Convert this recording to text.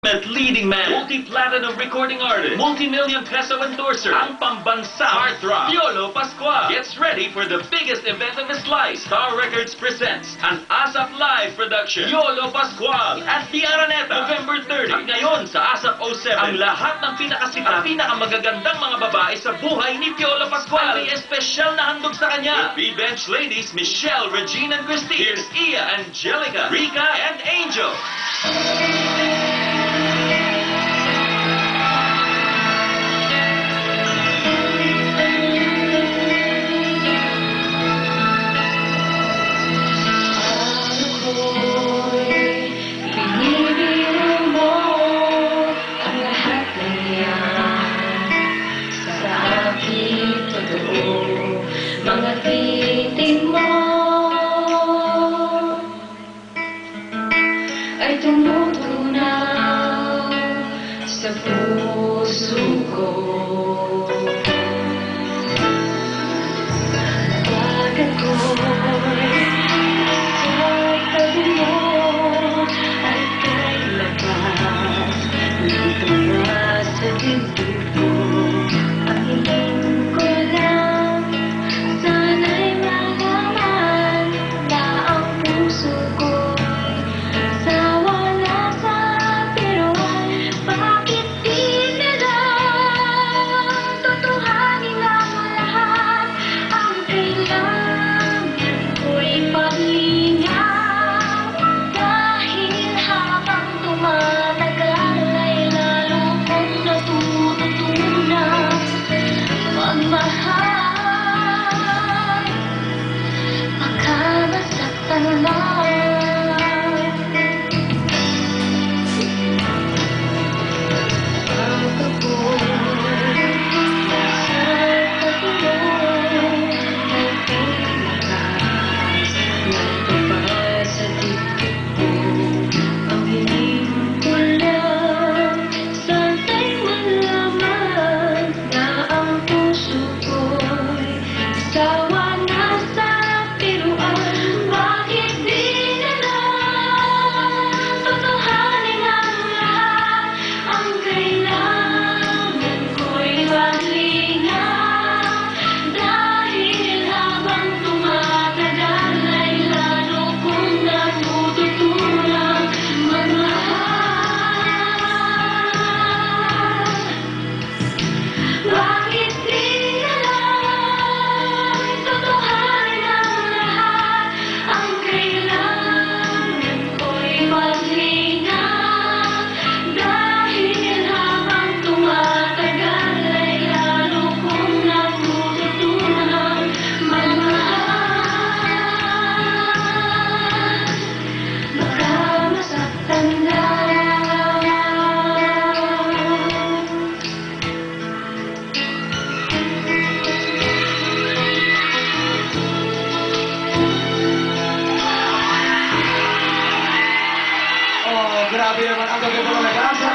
Leading man, multi-platinum recording artist, multi-million peso endorser, ang pambansa heartthrob, Piolo Pascual gets ready for the biggest event of his life. Star Records presents an ASAP Live production, Piolo Pascual at the Araneta, November 30. At ngayon sa ASAP 07, ang lahat ng pinakasikat at pinakamagagandang mga babae sa buhay ni Piolo Pascual ay espesyal na handog sa kanya. B-Bench ladies Michelle, Regine, and Christine. Here's Iya, Angelica, Rika, and Angel. Mga titig mo ay tumutunaw sa puso ko. Bakit ko'y sa tabi mo ay kay labas dito na sa dibdib ko. Ang hiling ko lang sana'y malaman na ang puso ko'y sawa na sa biruan. Bakit di nila tutuhanin ang lahat? Ang kailangan ko'y paglingap, dahil habang tumatagal ay lalo kong natututunan magmahal. Baka masaktan lang. Ang ako'y nasa tabi mo ay pinakas na tupad sa dibdib ko. Ang hiling ko lang sana'y malaman na ang puso ko'y sawa na sa biruan. Bakit di nila tutuhanin ang lahat? Ang kailangan ko'y paglingap, dahil habang tumatagal ay lalo kong natututunan magmahal. Bakit di nila tutuhanin ang lahat? Ang kailangan ko'y paglingap, dahil habang tumatagal ay lalo kong natututunan magmahal. Baka masaktan lang. Oh, grabe naman. Ang gagawin talaga.